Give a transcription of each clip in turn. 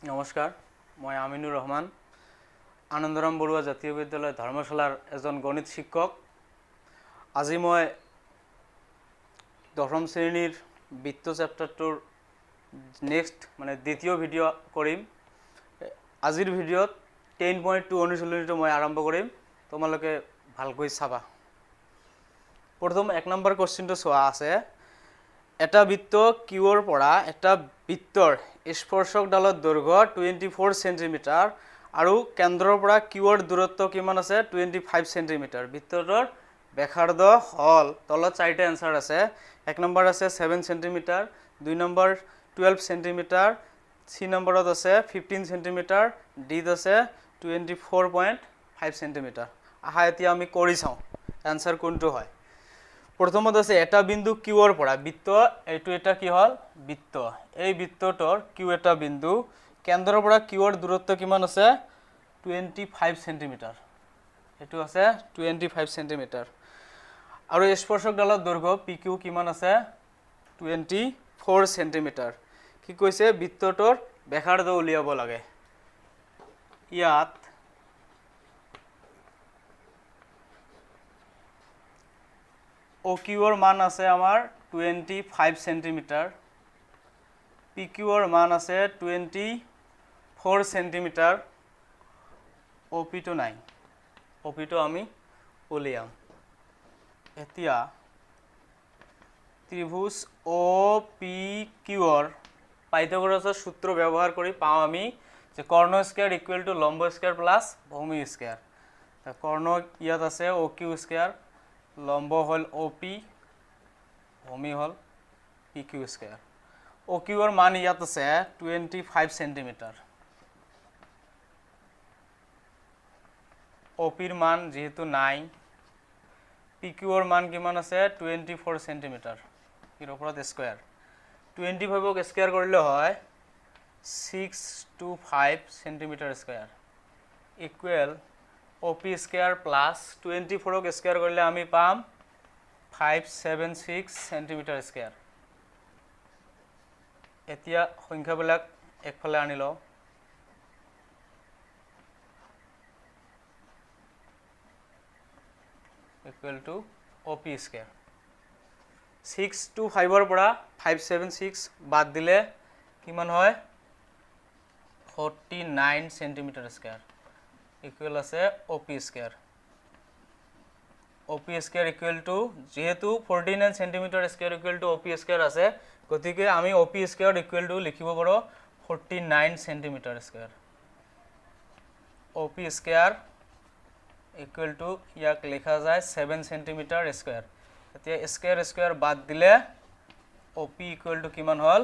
নমস্কাৰ, মই আমিনুৰ ৰহমান, আনন্দৰাম বৰুৱা জাতীয় বিদ্যালয় ধৰ্মশালাৰ এজন গণিত শিক্ষক। আজি মই দশম শ্ৰেণীৰ বৃত্ত চেপ্টাৰটোৰ নেক্সট দ্বিতীয় ভিডিঅ' কৰিম। আজিৰ ভিডিঅ'ত 10.2 অনুশীলনীটো মই আৰম্ভ কৰিম, তোমালোকে ভালকৈ চাবা। প্ৰথম 1 নম্বৰ কোৱেশ্চনটো চোৱা আছে। এটা বৃত্ত কিউৰ পৰা এটা বৃত্তৰ স্পৰ্শকডালৰ দৈৰ্ঘ্য 24 সেন্টিমিটাৰ আৰু কেন্দ্ৰৰ পৰা কিউৰ দূৰত্ব কিমান আছে 25 সেন্টিমিটাৰ। বৃত্তটোৰ ব্যাসাৰ্ধ হল, তলত 4টা এনসাৰ আছে। 1 নম্বৰ আছে 7 সেন্টিমিটাৰ, 2 নম্বৰ 12 সেন্টিমিটাৰ, সি নম্বৰত আছে 15 সেন্টিমিটাৰ, ডিত আছে 24.5 সেন্টিমিটাৰ। আহা এতিয়া আমি কৰি চাওঁ এনসাৰ কোনটো হয়। প্ৰথমত আছে এটা বিন্দু কিউৰ পৰা বৃত্ত, এইটো এটা কি হল বৃত্ত, এই বৃত্তটোৰ কিউ এটা বিন্দু, কেন্দ্ৰৰ পৰা কিউৰ দূৰত্ব কিমান আছে 25 সেন্টিমিটাৰ, এইটো আছে 25 সেন্টিমিটাৰ। আৰু স্পৰ্শকডালৰ দৈৰ্ঘ্য পি কিউ কিমান আছে 24 সেন্টিমিটাৰ। কি কৈছে বৃত্তটোৰ ব্যাসাৰ্ধ উলিয়াব লাগে। ইয়াত ও কিউৰ মান আছে আমাৰ 25 সেন্টিমিটাৰ, পি কিউৰ মান আছে 24 সেন্টিমিটাৰ, অ' পিটো নাই, অ' পিটো আমি উলিয়াম। এতিয়া ত্ৰিভুজ অ' পি কিউৰ পাইথাগোৰাছৰ সূত্ৰ ব্যৱহাৰ কৰি পাওঁ আমি যে কৰ্ণ স্কয়াৰ ইকুৱেল টু লম্ব স্কয়াৰ প্লাছ ভূমি স্কয়াৰ। কৰ্ণ ইয়াত আছে অ' কিউ স্কয়াৰ, লম্ব হল অ' পি, ভূমি হল পি কিউ স্কয়াৰ। অ' কিউৰ মান ইয়াত আছে 25 সেন্টিমিটাৰ, অ' পিৰ মান যিহেতু নাই, পি কিউৰ মান কিমান আছে 24 সেন্টিমিটাৰ, ইয়াৰ ওপৰত স্কয়াৰ 25ক স্কয়াৰ কৰিলে হয় 625 সেন্টিমিটাৰ স্কয়াৰ ইকুৱেল অ' পি স্কয়াৰ প্লাছ 24ক স্কয়াৰ কৰিলে আমি পাম 576 সেন্টিমিটাৰ স্কয়াৰ। এতিয়া সংখ্যাবিলাক একফালে আনি লওঁ। Equal to O' P square, 625ৰ পৰা 576 বাদ দিলে কিমান হয় 49 সেন্টিমিটাৰ স্কয়াৰ ইকুৱেল আছে O' P square. O' P square equal to যেহেতু 49 centimetre square equal to O' P square আছে, গতিকে আমি O' P square equal to লিখিব পাৰোঁ 49 centimetre square. O' P square equal to ইয়াক লিখা যায় 7 সেন্টিমিটাৰ স্কয়াৰ। এতিয়া স্কয়াৰ স্কয়াৰ বাদ দিলে অ' পি ইকুৱেল টু কিমান হ'ল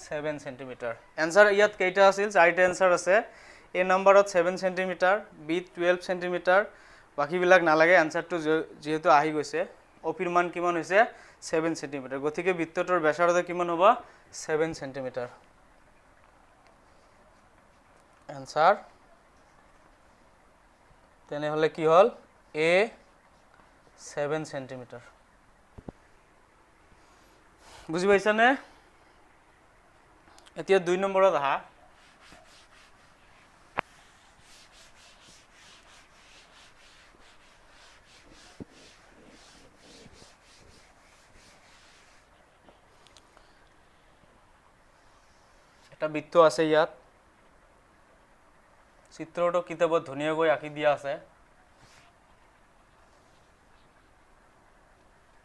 7 সেন্টিমিটাৰ। এনসাৰ ইয়াত কেইটা আছিল 4টা এনসাৰ আছে। এ নম্বৰত 7 সেন্টিমিটাৰ, বিত 12 সেন্টিমিটাৰ, বাকীবিলাক নালাগে, এনসাৰটো যেহেতু আহি গৈছে। অ' পিৰ মান কিমান হৈছে 7 সেন্টিমিটাৰ, গতিকে বৃত্তটোৰ ব্যাসাৰ্ধ কিমান হ'ব 7 সেন্টিমিটাৰ। এনসাৰ তেনেহলে কি হল এ 7 সেন্টিমিটাৰ। বুজি পাইছানে? এতিয়া 2 নম্বৰত আহা। এটা বৃত্ত আছে, ইয়াত চিত্ৰটো কিতাপত ধুনীয়াকৈ আঁকি দিয়া আছে।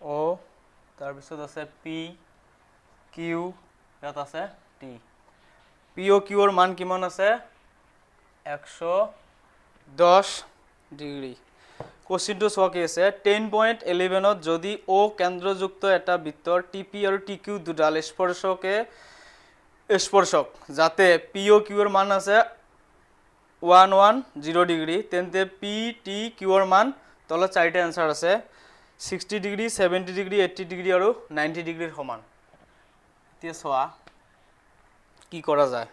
অ, তাৰপিছত আছে পি কিউ, ইয়াত আছে টি। পি অ' কিউৰ মান কিমান আছে 110 ডিগ্ৰী। কোশ্চিনটো চোৱা কি আছে 10.11ত যদি অ' কেন্দ্ৰযুক্ত এটা বৃত্তৰ টি পি আৰু টি কিউ দুডাল স্পৰ্শক যাতে পি অ' কিউৰ মান আছে 110 ডিগ্ৰী, তেন্তে পি টি কিউৰ মান তলত 4টা এনসাৰ আছে 60 ডিগ্ৰী, 70 ডিগ্ৰী, 80 ডিগ্ৰী আৰু 90 ডিগ্ৰীৰ সমান। এতিয়া চোৱা কি কৰা যায়।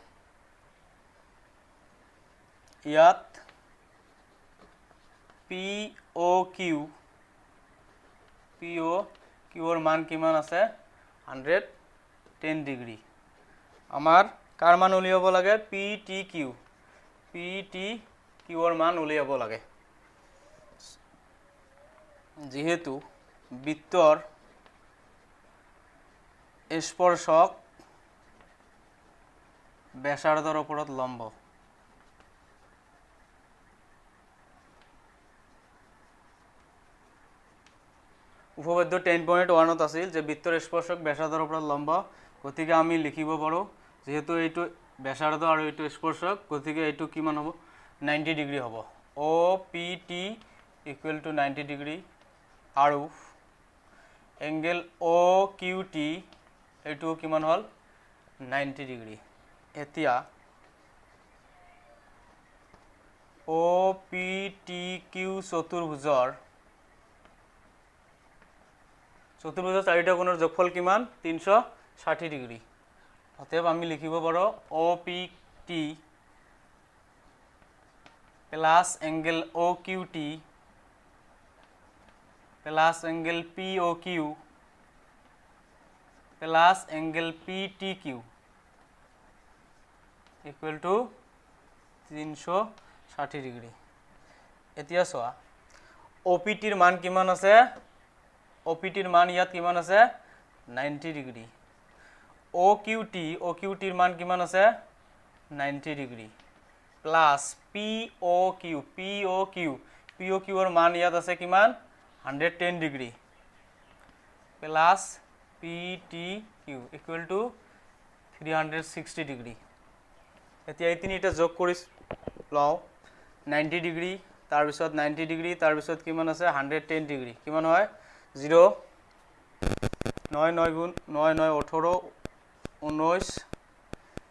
ইয়াত পি অ' কিউৰ মান কিমান আছে 110 ডিগ্ৰী। আমাৰ কাৰ মান উলিয়াব লাগে পি টি কিউ ৰ মান উলিয়াব লাগে যেহেতু বৃত্তৰ স্পৰ্শক ব্যাসাৰ্ধৰ ওপৰত লম্ব উপপাদ্য 10.1 আছিল যে বৃত্তৰ স্পৰ্শক ব্যাসাৰ্ধৰ ওপৰত লম্ব গতিকে আমি লিখিব পাৰো যেহেতু এইটো ব্যাসাৰ্ধ আৰু এইটো স্পৰ্শক গতিকে এইটো কিমান হ'ব 90 ডিগ্ৰী হ'ব O P T equal to 90 degree আৰু এংগেল ও কিউ টি এইটো কিমান হ'ল 90 ডিগ্ৰী এতিয়া ও পি টি কিউ চতুৰ্ভুজৰ চাৰিটা কোণৰ যোগফল কিমান 360 ডিগ্ৰী অতএব আমি লিখিব পাৰো O P T plus angle O Q T plus angle P O Q plus angle P T Q equal to 360 degree এতিয়া চোৱা OPT ৰ মান কিমান আছে OPT ৰ মান ইয়াত কিমান আছে 90 ডিগ্ৰী OQT ৰ মান কিমান আছে 90 ডিগ্ৰী প্লাস POQ ৰ মান ইয়াত আছে কিমান 110 degree plus PTQ equal to 360 degree এতিয়া এই তিনিটা যোগ কৰি লও 90 ডিগ্ৰী তাৰ পিছত 90 ডিগ্ৰী তাৰ পিছত কিমান আছে 110 ডিগ্ৰী কিমান হয় 0 9 9 গুণ 9 9 18 19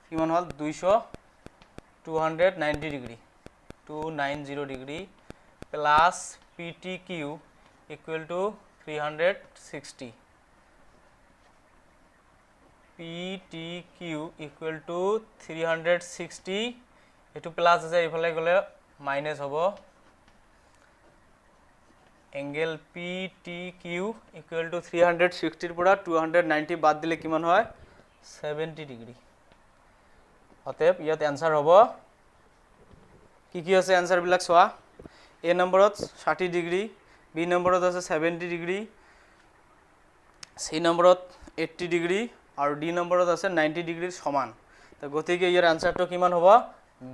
কিমান হল 290 degree 290 degree plus PTQ equal to 360 PTQ equal to 360 এটো প্লাস আছে ইফালে গলে মাইনাস হ'ব এংগেল PTQ ইকুৱেল টু 360 ৰ পৰা 290 বাদ দিলে কিমান হয় 70 ডিগ্ৰী অতএব ইয়াত आंसर হ'ব কি আছে आंसर বিলাক চোৱা এ নম্বৰত 60 ডিগ্ৰী বি নম্বৰত আছে 70 ডিগ্ৰী সি নম্বৰত 80 ডিগ্ৰী আৰু ডি নম্বৰত আছে 90 ডিগ্ৰীৰ সমান তো গতিকে ইয়াৰ आंसरটো কিমান হ'ব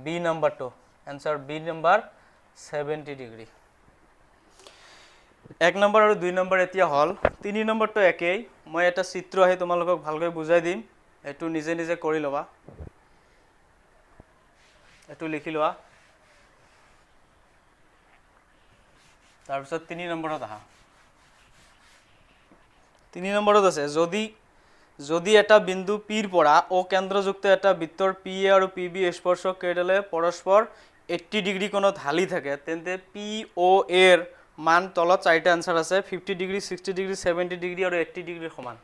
বি নম্বৰটো आंसर বি নম্বৰ 70 ডিগ্ৰী এক নম্বৰ আৰু দুই নম্বৰ এতিয়া হল তিনি নম্বৰটো একেই মই এটা চিত্ৰ আহি তোমালোকক ভালকৈ বুজাই দিম এটো নিজে নিজে কৰি লবা এটো লিখি লোৱা তাৰ পিছত তিনি নম্বৰত আহা তিনি নম্বৰত আছে যদি এটা বিন্দু P ৰ পৰা O কেন্দ্ৰযুক্ত এটা বৃত্তৰ PA আৰু PB স্পৰ্শক কেইডালে পৰস্পৰ 80 ডিগ্ৰী কোণত হালি থাকে তেন্তে POA ৰ মান তলত চাৰিটা आंसर আছে 50 ডিগ্ৰী 60 ডিগ্ৰী 70 ডিগ্ৰী আৰু 80 ডিগ্ৰীৰ সমান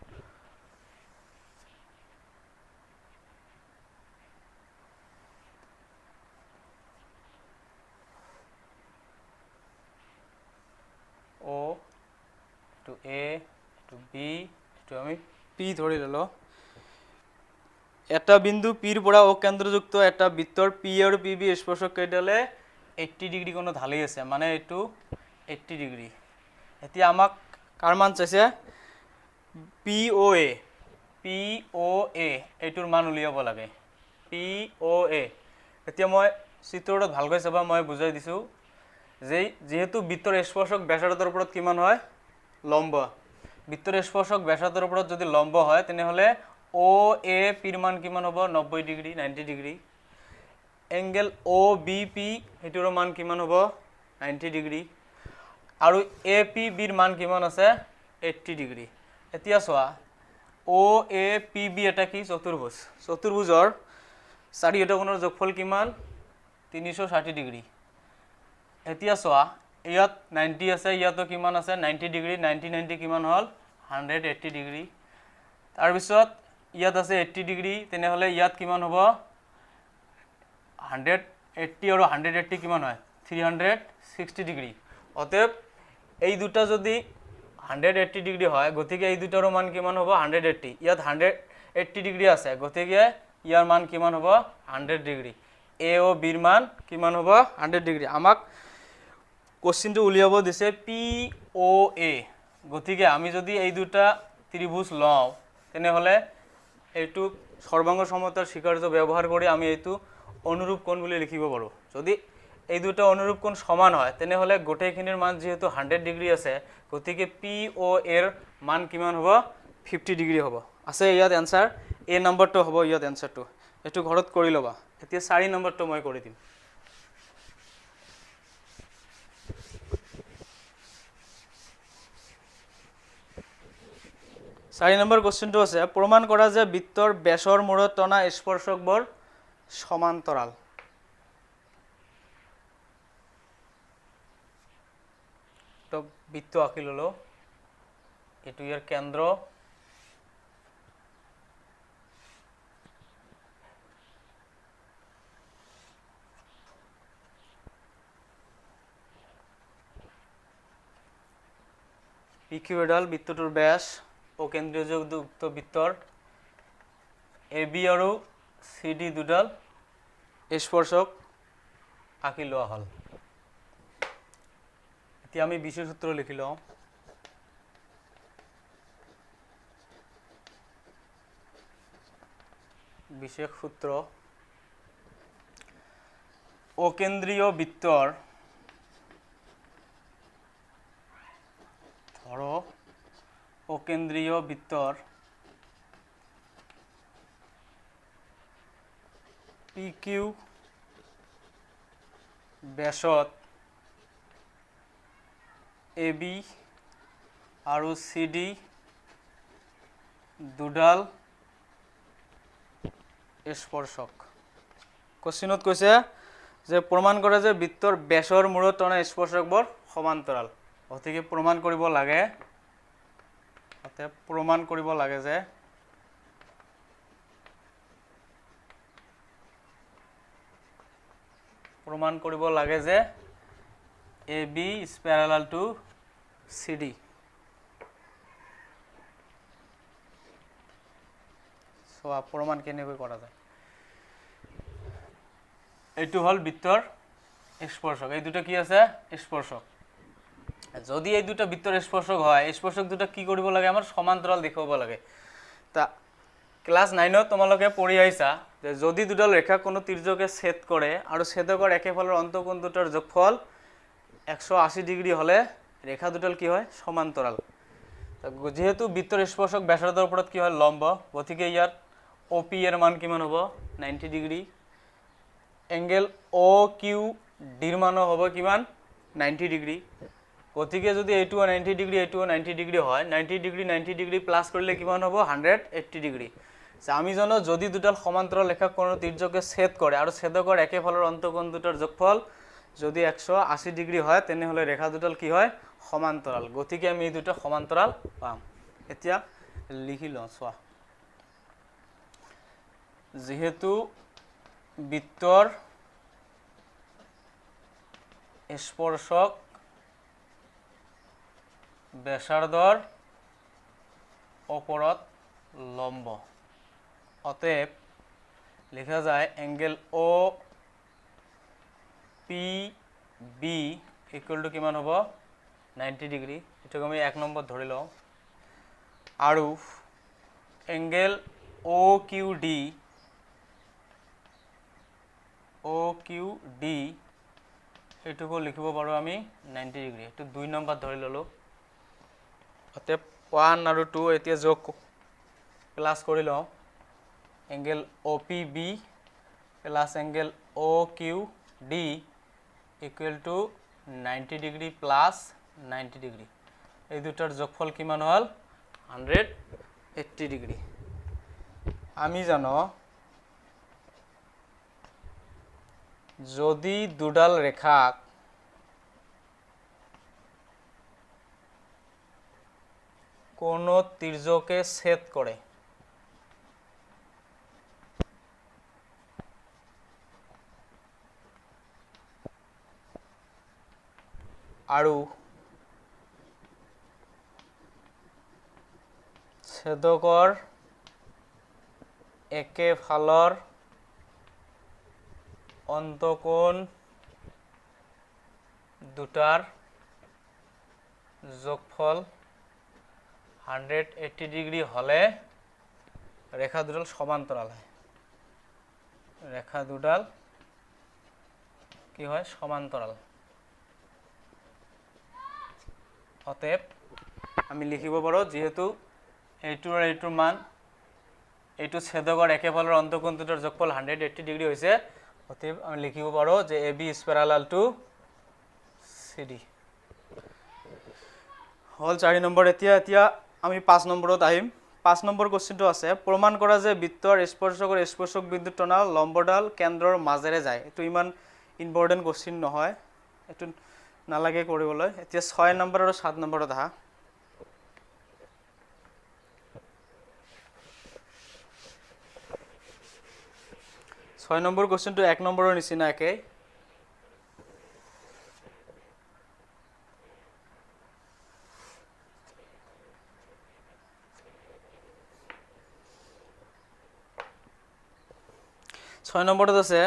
O to A to B to আমি P ধৰি ললো এটা বিন্দু P ৰ পৰা O কেন্দ্ৰযুক্ত এটা বৃত্তৰ PA আৰু PB স্পৰ্শক কেইডালে 80 ডিগ্ৰী কোণত হালি আছে মানে এটো 80 ডিগ্ৰী এতিয়া আমাক কাৰ মান চাইছে POA এটোৰ মান উলিয়াব লাগে POA এতিয়া মই চিত্ৰটো ভালকৈ চাবা মই বুজাই দিছো যে যেহেতু বৃত্তৰ স্পৰ্শক ব্যাসাৰ্ধৰ ওপৰত কিমান হয় লম্ব বৃত্তৰ স্পৰ্শক ব্যাসাৰ্ধৰ ওপৰত যদি লম্ব হয় তেনেহলে OAP ৰ মান কিমান হ'ব 90 ডিগ্ৰী 90 ডিগ্ৰী এংগেল OBP এটোৰ মান কিমান হ'ব 90 ডিগ্ৰী আৰু APB ৰ মান কিমান আছে 80 ডিগ্ৰী এতিয়া চোৱা OAPB এটা কি চতুৰ্ভুজৰ চাৰিটা কোণৰ যোগফল কিমান 360 ডিগ্ৰী এতিয়া চোৱা ইয়াত 90 আছে ইয়াতো কিমান আছে 90 ডিগ্ৰী 90 কিমান হল 180 ডিগ্ৰী তাৰ পিছত ইয়াত আছে 80 ডিগ্ৰী তেনেহলে ইয়াত কিমান হ'ব 180 আৰু 180 কিমান হয় 360 ডিগ্ৰী অতএব এই দুটা যদি 180 ডিগ্ৰী হয় গতিকে এই দুটাৰ মান কিমান হ'ব 180 ইয়াত 180 ডিগ্ৰী আছে গতিকে ইয়াৰ মান কিমান হ'ব 100 ডিগ্ৰী এ ও বিৰ মান কিমান হ'ব 100 ডিগ্ৰী আমাক কোশ্চেনটো উলিয়াব দিছে পি ও এ গতিকে আমি যদি এই দুটা ত্রিভুজ লওঁ তেনেহলে এইটো সৰ্বাংগ সমতাৰ স্বীকাৰ্য ব্যৱহাৰ কৰি আমি এইটো অনুৰূপ কোণ বুলি লিখিব পাৰো যদি এই দুটা অনুৰূপ কোণ সমান হয় তেনেহলে গোটেইখিনিৰ মান যেহেতু 100 ডিগ্ৰী আছে গতিকে পি ও এৰ মান কিমান হ'ব 50 ডিগ্ৰী হ'ব আছে ইয়াত এনসাৰ এ নম্বৰটো হ'ব ইয়াত এনসাৰটো এটো ঘৰত কৰি লবা এতিয়া 4 নম্বৰটো মই কৰি দিম 4 নম্বৰ কোশ্চেনটো আছে প্ৰমাণ কৰা যে বৃত্তৰ ব্যাসৰ মূৰত টনা স্পৰ্শকবোৰ সমান্তৰাল তো বৃত্ত আঁকি ললো এটো ইয়াৰ কেন্দ্ৰ ইকুইডাল বৃত্তটোৰ ব্যাস ও কেন্দ্ৰীয় যুক্ত বৃত্তৰ এবি আৰু সিডি দুডাল স্পৰ্শক আঁকি লোৱা হল এতিয়া আমি বিশেষ সূত্ৰ লিখি লওঁ বিশেষ সূত্ৰ অকেন্দ্ৰীয় বৃত্তৰ ধৰো অকেন্দ্ৰীয় বৃত্তৰ পি কিউ ব্যাসত এ বি আৰু সি ডি দুডাল স্পৰ্শক কোশ্চেনত কৈছে যে প্ৰমাণ কৰে যে বৃত্তৰ ব্যাসৰ মূৰত টনা স্পৰ্শকবোৰ সমান্তৰাল গতিকে প্ৰমাণ কৰিব লাগে যে AB is parallel to CD so প্ৰমাণ কেনেকৈ কৰা যায় এইটো হল বৃত্তৰ স্পৰ্শক এই দুটো কি আছে স্পৰ্শক যদি এই দুটো বৃত্তৰ স্পৰ্শক হয় স্পৰ্শক দুটো কি কৰিব লাগে আমাৰ সমান্তৰাল দেখাব লাগে তা ক্লাস 9 ত তোমালোকে পঢ়ি আইছা যে যদি দুডাল ৰেখা কোনো তিৰ্যকে ছেদ কৰে আৰু ছেদকৰ একেফালৰ অন্তঃকোণ দুটাৰ যোগফল 180 ডিগ্ৰী হলে ৰেখা দুডাল কি হয় সমান্তৰাল যেহেতু বৃত্তৰ স্পৰ্শক ব্যাসাৰ্ধৰ ওপৰত কি হয় লম্ব গতিকে ইয়াত OP এৰ মান কিমান হ'ব 90 ডিগ্ৰী এঙ্গেল OQD এৰ মান হ'ব কিমান 90 ডিগ্ৰী গতিকে যদি এইটো 90 ডিগ্ৰী এইটো 90 ডিগ্ৰী হয় 90 ডিগ্ৰী প্লাস কৰিলে কিমান হ'ব 180 ডিগ্ৰী আমি জানো যদি দুডাল সমান্তৰাল ৰেখা কোনো তিৰ্যকে ছেদ কৰে আৰু ছেদকৰ একেফালৰ অন্তঃকোণ দুটাৰ যোগফল যদি 180 ডিগ্ৰী হয় তেনেহলে ৰেখা দুডাল কি হয় সমান্তৰাল গতিকে আমি এই দুটা সমান্তৰাল পাম এতিয়া লিখি লওঁ চোৱা যেহেতু বৃত্তৰ স্পৰ্শক ব্যাসাৰ্ধৰ ওপৰত লম্ব অতএব লেখা যায় এঙ্গেল OPB ইকুয়াল টু কিমান হ'ব 90 ডিগ্ৰী এটাক আমি 1 নম্বৰ ধৰি লওঁ আৰু এঙ্গেল OQD এটুকু লিখিব পাৰো আমি 90 ডিগ্ৰী এটো 2 নম্বৰ ধৰি ললো অতএব 1 আৰু 2 এতিয়া যোগ প্লাস কৰি লওঁ angle OPB plus angle OQD equal to 90 degree plus 90 degree এই দুটাৰ যোগফল কিমান হল 180 ডিগ্ৰী আমি জানো যদি দুডাল ৰেখাক কোনো তিৰ্যকে ছেদ কৰে আৰু ছেদকৰ একেফালৰ অন্তকোণ দুটাৰ যোগফল 180 ডিগ্ৰী হলে ৰেখা দুডাল সমান্তৰাল হয় ৰেখা দুডাল কি হয় সমান্তৰাল অতএব আমি লিখিব পাৰো যেহেতু এইটোৰ আৰু এইটোৰ মান এইটো ছেদকৰ একেফালৰ অন্তকোণ দুটাৰ যোগফল 180 ডিগ্ৰী হৈছে অতএব আমি লিখিব পাৰো যে AB is parallel to CD hall 4 number এতিয়া আমি 5 নম্বৰত আহিম 5 নম্বৰ কোশ্চেনটো আছে প্ৰমাণ কৰা যে বৃত্তৰ স্পৰ্শক বিন্দু টনাল লম্বডাল কেন্দ্ৰৰ মাজেৰে যায় এটো ইমান ইম্পৰ্টেন্ট কোশ্চেন নহয় এটো নালাগে কৰিবলৈ এতিয়া 6 নম্বৰ আৰু 7 নম্বৰত আহা 6 নম্বৰ কোশ্চেনটো 1 নম্বৰৰ নিচিনা একে 6 নম্বৰত আছে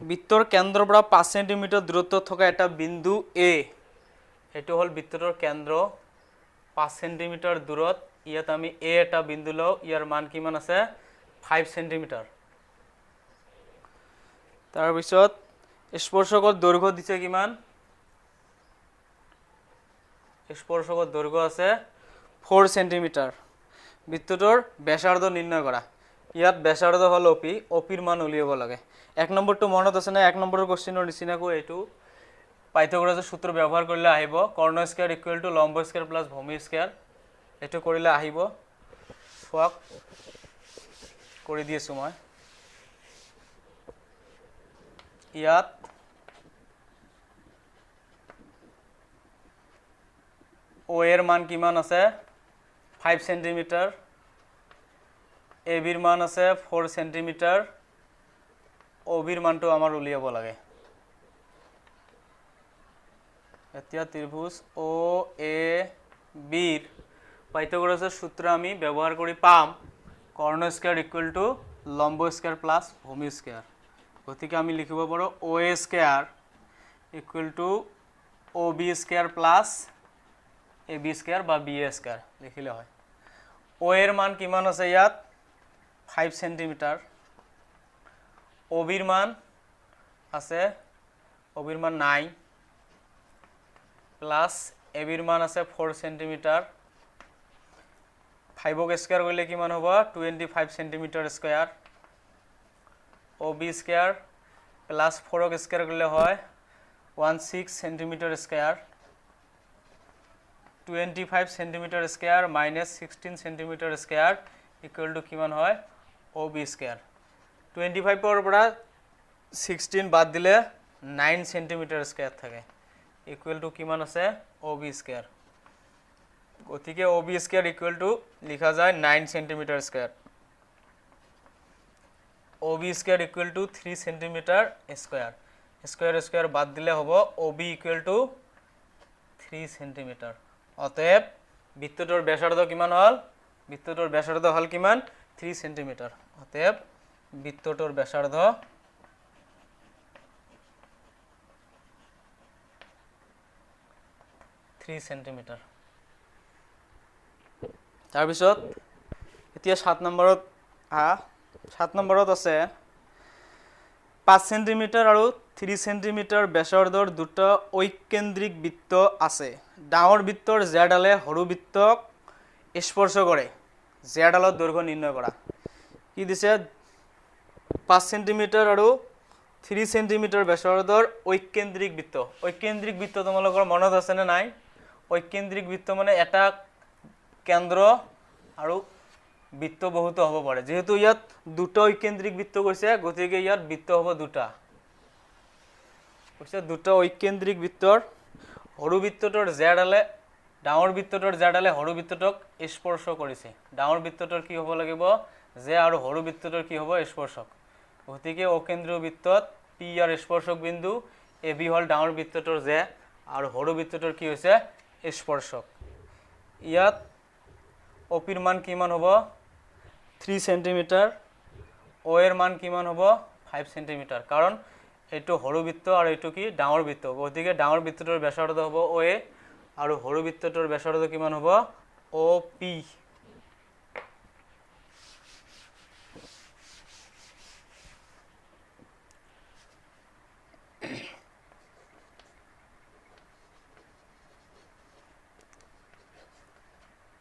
বৃত্তৰ কেন্দ্ৰৰ পৰা 5 সেন্টিমিটাৰ দূৰত্বত থকা এটা বিন্দু A এটো হল বৃত্তৰ কেন্দ্ৰ 5 সেন্টিমিটাৰ দূৰত ইয়াত আমি A এটা বিন্দু লও ইয়াৰ মান কিমান আছে 5 সেন্টিমিটাৰ তাৰ পিছত স্পৰ্শকৰ দৈৰ্ঘ্য দিছে কিমান স্পৰ্শকৰ দৈৰ্ঘ্য আছে 4 সেন্টিমিটাৰ বৃত্তটোৰ ব্যাসাৰ্ধ নিৰ্ণয় কৰা ইয়াত ব্যাসাৰ্ধ হল OP ৰ মান উলিয়াব লাগে 1 নম্বৰটো মনত আছে না 1 নম্বৰৰ কোশ্চেনৰ নিচিনাকো এইটো পাইথাগোৰাছৰ সূত্ৰ ব্যৱহাৰ কৰিলে আহিব কৰ্ণ স্কয়াৰ ইকুৱেল টু লম্ব স্কয়াৰ প্লাস ভূমি স্কয়াৰ এটো কৰিলে আহিব সোৱাক কৰি দিয়েছো মই ইয়াত O এৰ মান কিমান আছে 5 সেন্টিমিটাৰ AB ৰ মান আছে 4 সেন্টিমিটাৰ OB ৰ মানটো আমাৰ উলিয়াব লাগে এতিয়া ত্ৰিভুজ OAB ৰ পাইথাগোৰাছৰ সূত্ৰ আমি ব্যৱহাৰ কৰি পাম কৰ্ণ স্কয়াৰ ইকুৱেল টু লম্ব স্কয়াৰ প্লাস ভূমি স্কয়াৰ গতিকে আমি লিখিব পাৰো OA square equal two OB square plus AB square বা BA স্কয়াৰ লিখিলে হয় O এৰ মান কিমান আছে ইয়াত 5 সেন্টিমিটাৰ OB ৰ মান আছে OB ৰ মান 9 প্লাস AB ৰ মান আছে 4 সেন্টিমিটাৰ 5 ক স্কয়াৰ কৰিলে কিমান হ'ব 25 centimetre square OB square plus 4 ক স্কয়াৰ কৰিলে হয় 16 centimetre square 25 centimetre square minus 16 centimetre square equal two কিমান হয় OB স্কয়াৰ 25 ৰ পৰা 16 বাদ দিলে 9 সেন্টিমিটাৰ স্কয়াৰ থাকে ইকুৱেল টু কিমান আছে OB স্কয়াৰ গতিকে OB স্কয়াৰ ইকুৱেল টু লিখা যায় 9 centimetre square OB square equal two 3 centimetre square square বাদ দিলে হ'ব OB ইকুৱেল টু 3 সেন্টিমিটাৰ অতএব বৃত্তটোৰ ব্যাসাৰ্ধ কিমান হল বৃত্তটোৰ ব্যাসাৰ্ধ হল কিমান 3 সেন্টিমিটাৰ অতএব বৃত্তটোৰ ব্যাসাৰ্ধ 3 সেন্টিমিটাৰ তাৰ পিছত এতিয়া 7 নম্বৰত 7 নম্বৰত আছে 5 সেন্টিমিটাৰ আৰু 3 সেন্টিমিটাৰ ব্যাসাৰ্ধৰ দুটা ঐকেন্দ্ৰিক বৃত্ত আছে ডাঙৰ বৃত্তৰ জেডালে সৰু বৃত্তক স্পৰ্শ কৰে জেডালৰ দৈৰ্ঘ্য নিৰ্ণয় কৰা কি দিছে 5 সেন্টিমিটাৰ আৰু 3 সেন্টিমিটাৰ ব্যাসাৰ্ধৰ ঐকেন্দ্ৰিক বৃত্ত তোমালোকৰ মনত আছে নে নাই ঐকেন্দ্ৰিক বৃত্ত মানে এটা কেন্দ্ৰ আৰু বৃত্ত বহুত হ'ব পাৰে যেহেতু ইয়াত দুটা ঐকেন্দ্ৰিক বৃত্ত কৈছে গতিকে ইয়াত বৃত্ত হ'ব দুটা কৈছে দুটা ঐকেন্দ্ৰিক বৃত্তৰ সৰু বৃত্তটোৰ জেডালে ডাঙৰ বৃত্তটোৰ জেডালে সৰু বৃত্তটোক স্পৰ্শ কৰিছে ডাঙৰ বৃত্তটোৰ কি হ'ব লাগিব জে আৰু সৰু বৃত্তটোৰ কি হ'ব স্পৰ্শক গতিকে অকেন্দ্ৰীয় বৃত্তত P আৰ স্পৰ্শক বিন্দু AB হল ডাঙৰ বৃত্তটোৰ জে আৰু সৰু বৃত্তটোৰ কি হৈছে স্পৰ্শক ইয়াত OP ৰ মান কিমান হ'ব 3 সেন্টিমিটাৰ ও এৰ মান কিমান হ'ব 5 সেন্টিমিটাৰ, কাৰণ এইটো সৰু বৃত্ত আৰু এইটো কি ডাঙৰ বৃত্ত, গতিকে ডাঙৰ বৃত্তটোৰ ব্যাসাৰ্ধ হ'ব ও এ আৰু সৰু বৃত্তটোৰ ব্যাসাৰ্ধ কিমান হ'ব ও পি।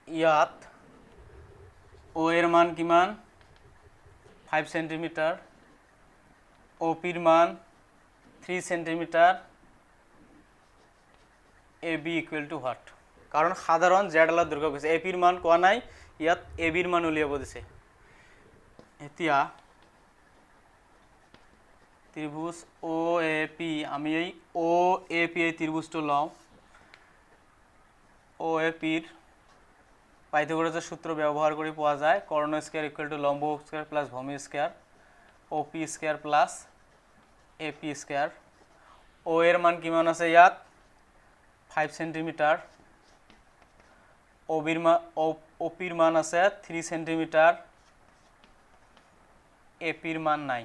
ইয়াত ও এর মান কিমান 5 সেন্টিমিটার, ও পির মান 3 centimetre, A B equal to what, কারণ সাধারণ জেড আলার দৈর্ঘ্য কৈছে, এ পির মান কোৱা নাই, ইয়াত এ বির মান উলিয়াব দিছে। এতিয়া ত্রিভুজ ও এ পি, আমি এই ও এ পি এই ত্রিভুজটো লওঁ, ও এ পির পাইথাগোরাসের সূত্র ব্যবহার করে পাওয়া যায় কর্ণ স্কয়ার ইকুয়াল টু লম্ব স্কয়ার প্লাস ভূমি square, O P square plus A P square. ও এর মান কিমান আছে ইয়াত 5 সেন্টিমিটার, ও পির মান আছে 3 সেন্টিমিটার, এ পির মান নাই।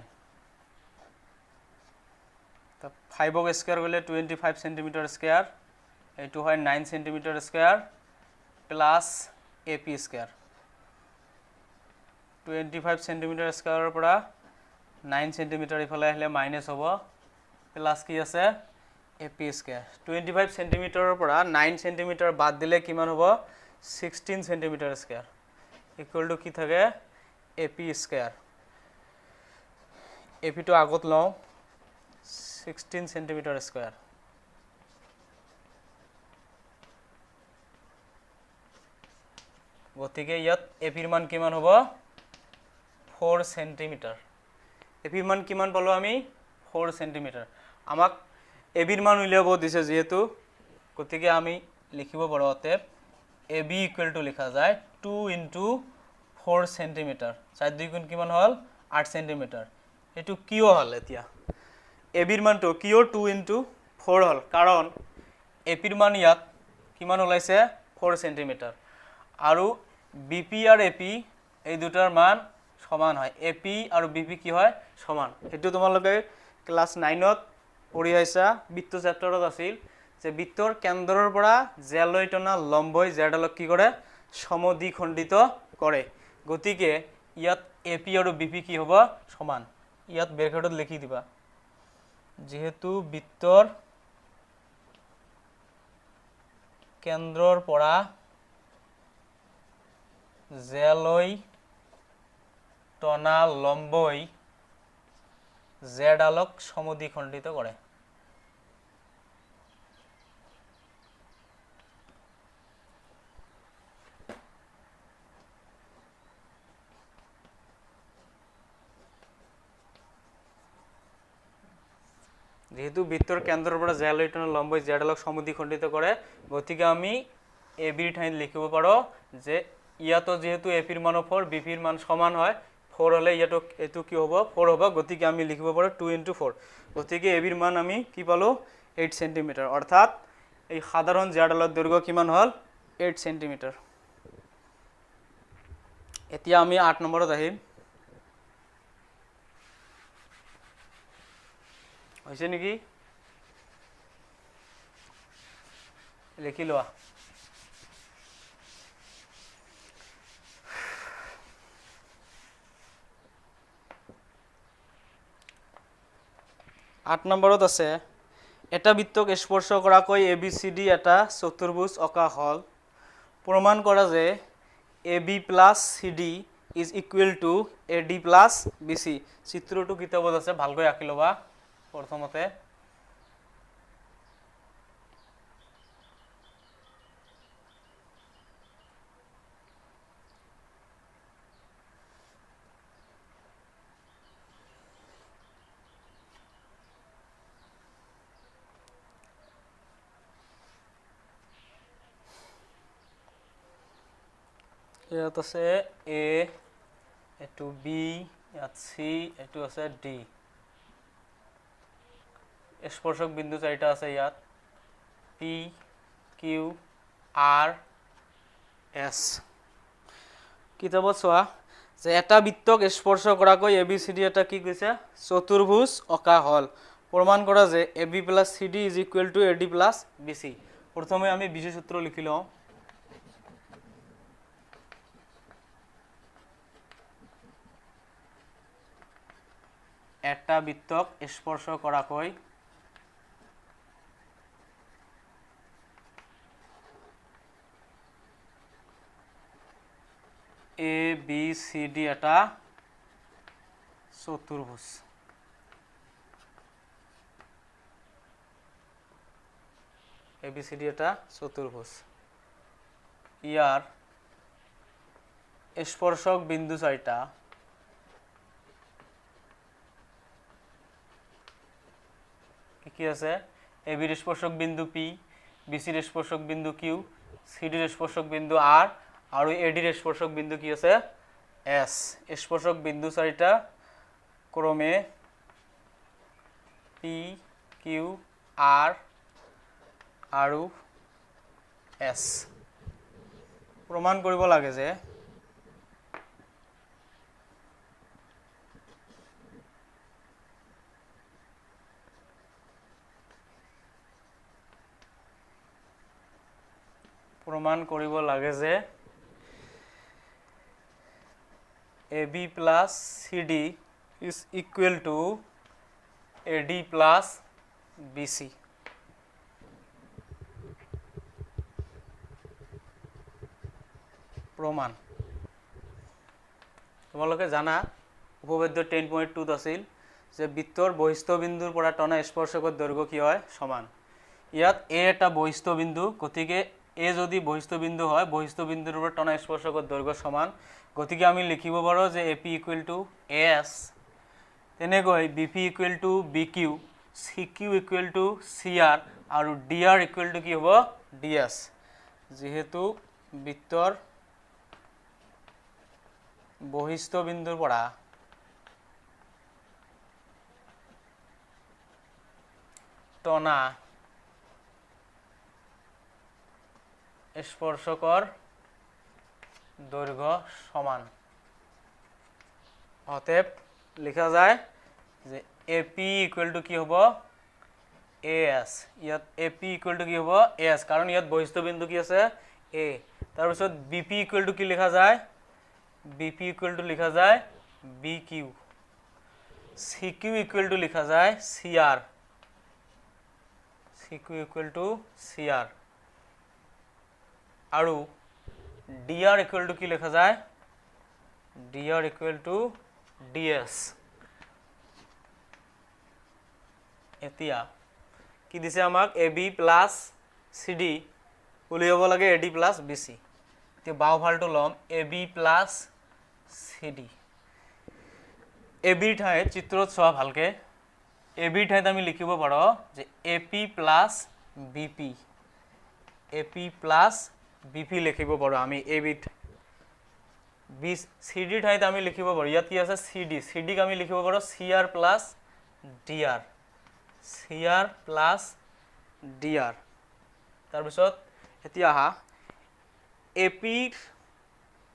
তো 5 স্কয়ার করলে 25 সেন্টিমিটার স্কয়ার, এইটো হয় 9 centimetre square plus A P square. 25 centimetre স্কয়াৰৰ পৰা 9 সেন্টিমিটার ইফালে আহিলে মাইনাস হ'ব, প্লাস কি আছে এ পি স্কয়ার। 25 সেন্টিমিটাৰৰ পৰা 9 সেন্টিমিটার বাদ দিলে কিমান হ'ব 16 সেন্টিমিটার স্কয়ার ইকুয়াল টু কি থাকে এ পি স্কয়ার। এ পিটো আগত লওঁ 16 সেন্টিমিটার স্কয়ার, গতিকে ইয়াত এপিৰ মান কিমান হ'ব 4 সেন্টিমিটাৰ। এপিৰ মান কিমান পালো আমি 4 সেন্টিমিটাৰ। আমাক এবিৰ মান উলিয়াব দিছে যেহেতু, গতিকে আমি লিখিব পাৰো অতএব এ বি ইকুয়াল টু লিখা যায় 2 ইনটু 4 সেন্টিমিটার, 4 2 গুণ কিমান হল 8 সেন্টিমিটার। এটো কিয় হল, এতিয়া এবিৰ মানটো কিয় 2 ইনটু 4 হল, কাৰণ এপিৰ মান ইয়াত কিমান ওলাইছে 4 সেন্টিমিটাৰ, আৰু বিপি আৰু এপি এই দুটাৰ মান সমান হয়, এপি আৰু বিপি কি হয় সমান। এইটো তোমালোকে ক্লাস 9ত পঢ়ি আইছা, বৃত্ত চেপ্টাৰত আছিল যে বৃত্তৰ কেন্দ্ৰৰ পৰা জেলৈ টনা লম্বই জেডালক কি কৰে সমদ্বিখণ্ডিত কৰে, গতিকে ইয়াত এপি আৰু বিপি কি হ'ব সমান। ইয়াত ব্ৰেকেটত লিখি দিবা, যেহেতু বৃত্তৰ কেন্দ্ৰৰ পৰা জেলৈ টনা লম্বই জেডালক সমদ্বিখণ্ডিত কৰে। যেহেতু বৃত্তৰ কেন্দ্ৰৰ পৰা জেলৈ টনা লম্বই জেডালক সমদ্বিখণ্ডিত কৰে, গতিকে আমি এ বিৰ ঠাইত লিখিব পাৰো যে ইয়াতো যেহেতু এপিৰ মান 4 বিপিৰ মান সমান হয়, 4 হলে ইয়াতো এটো কি হ'ব 4 হ'ব, গতিকে আমি লিখিব পাৰো 2 ইনটু 4। গতিকে এবিৰ মান আমি কি পালো 8 সেন্টিমিটাৰ, অৰ্থাৎ এই সাধাৰণ জেডালৰ দৈৰ্ঘ্য কিমান হল 8 সেন্টিমিটাৰ। এতিয়া আমি 8 নম্বৰত আহিম, হৈছে নেকি লিখি লোৱা। আট নম্বৰত আছে এটা বৃত্তক স্পৰ্শ কৰাকৈ এ বি চি ডি এটা চতুৰ্ভুজ অঁকা হল, প্ৰমাণ কৰা যে A B plus C D is equal to A D plus B C. চিত্ৰটো কিতাপত আছে, ভালকৈ আঁকি ল'বা। প্ৰথমতে ইয়াত আছে এ, এইটো বি, ইয়াত চি, এইটো আছে ডি। স্পৰ্শক বিন্দু চাৰিটা আছে ইয়াত, পি কিউ আৰ এছ। কিতাপত চোৱা যে এটা বৃত্তক স্পৰ্শ কৰাকৈ এ বি চি ডি এটা কি কৈছে চতুৰ্ভুজ অঁকা হ'ল প্ৰমাণ কৰা যে A B plus C D is equal to A D plus B C প্ৰথমে আমি বিজোড় সূত্ৰ লিখি লওঁ এটা বৃত্তক স্পৰ্শ কৰাকৈ এ বি চি ডি এটা চতুৰ্ভুজ এ বি চি ডি এটা চতুৰ্ভুজ ইয়াৰ স্পৰ্শক বিন্দু চাৰিটা কি আছে এ বিৰ স্পৰ্শক বিন্দু পি বি চিৰ স্পৰ্শক বিন্দু কিউ চি ডিৰ স্পৰ্শক বিন্দু আৰ আৰু এ ডিৰ স্পৰ্শক বিন্দু কি আছে এস স্পৰ্শক বিন্দু চাৰিটা ক্ৰমে পি কিউ আৰ আৰু এস প্ৰমাণ কৰিব লাগে যে AB plus CD is equal to AD plus BC. প্রমাণ তোমালোকে জানা উপপাদ্য 10.2 আছিল যে বৃত্তৰ বহিস্থ বিন্দুৰ পৰা টনা স্পৰ্শকৰ দৈৰ্ঘ্য কি হয় সমান ইয়াত এ এটা বহিস্থ বিন্দু গতিকে এ যদি বহিস্থ বিন্দু হয় বহিস্থ বিন্দুৰ পৰা টনা স্পৰ্শকৰ দৈৰ্ঘ্য সমান গতিকে আমি লিখিব পাৰো যে AP equal to AS তেনেকৈ BP equal to BQ CQ equal to CR আৰু DR equal to কি হ'ব DS যেহেতু বৃত্তৰ বহিস্থ বিন্দুৰ পৰা টনা স্পৰ্শকৰ দৈৰ্ঘ্য সমান অতএব লিখা যায় যে AP ইকুৱেল টু কি হ'ব AS ইয়াত AP ইকুৱেল টু কি হ'ব AS কাৰণ ইয়াত বহিস্থ বিন্দু কি আছে A তাৰ পিছত BP ইকুৱেল টু কি লিখা যায় BP ইকুৱেল টু লিখা যায় BQ CQ ইকুৱেল টু লিখা যায় CR CQ equal to CR আৰু DR equal to কি লেখা যায় DR equal to DS এতিয়া কি দিছে আমাক AB plus CD উলিয়াব লাগে AD plus BC তে বাওফালটো লম AB plus CD AB ঠাইত চিত্ৰত চোৱা ভালকে AB ঠাইত আমি লিখিব পাৰো যে AP plus BP AP plus BP লিখিব পাৰো আমি AB CD ঠাইত আমি লিখিব পাৰো ইয়াত কি আছে CD CD ক আমি লিখিব পাৰো CR plus DR CR plus DR তাৰ পিছত এতিয়া আহা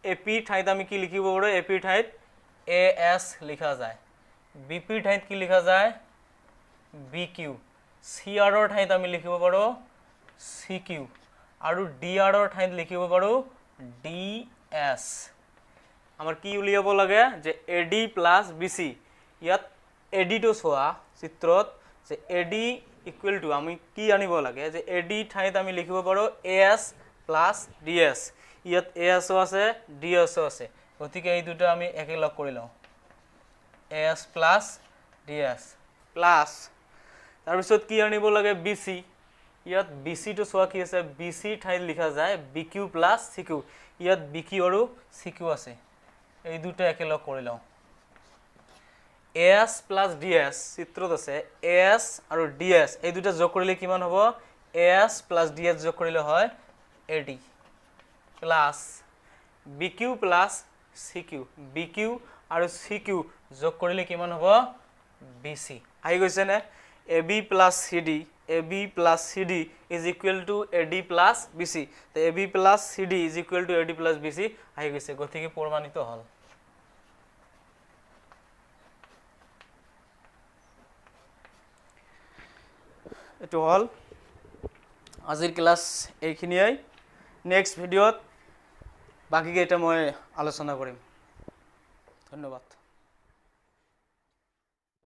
AP ঠাইত আমি কি লিখিব পাৰো AP ঠাইত AS লিখা যায় BP ঠাইত কি লিখা যায় BQ CR ৰ ঠাইত আমি লিখিব পাৰো CQ আৰু DR ৰ ঠাইত লিখিব পাৰো DS আমাৰ কি উলিয়াব লাগে যে AD plus BC ইয়াত AD to সোয়া চিত্ৰত যে AD equal to আমি কি আনিব লাগে যে AD ঠাইত আমি লিখিব পাৰো AS plus DS ইয়াত AS ও আছে DS ও আছে গতিকে এই দুটো আমি একেলগ কৰি লওঁ AS plus DS plus তাৰ পিছত কি আনিব লাগে BC ইয়াত BC to সোয়া কি আছে BC ঠাইত লিখা যায় BQ plus CQ ইয়াত BQ আৰু CQ আছে এই দুটো একেলগ কৰি লওঁ AS plus DS চিত্ৰত আছে AS আৰু DS এই দুটো যোগ কৰিলে কিমান হ'ব AS plus DS যোগ কৰিলে হয় AD plus BQ plus CQ BQ আৰু CQ যোগ কৰিলে কিমান হ'ব BC আহি গৈছে নে AB plus CD is equal to AD plus BC তো AB plus CD is equal to AD plus BC আহি গৈছে গতিকে প্ৰমাণিত হল এইটো হ'ল আজিৰ ক্লাছ এইখিনিয়েই নেক্সট ভিডিঅ'ত বাকীকেইটা মই আলোচনা কৰিম ধন্যবাদ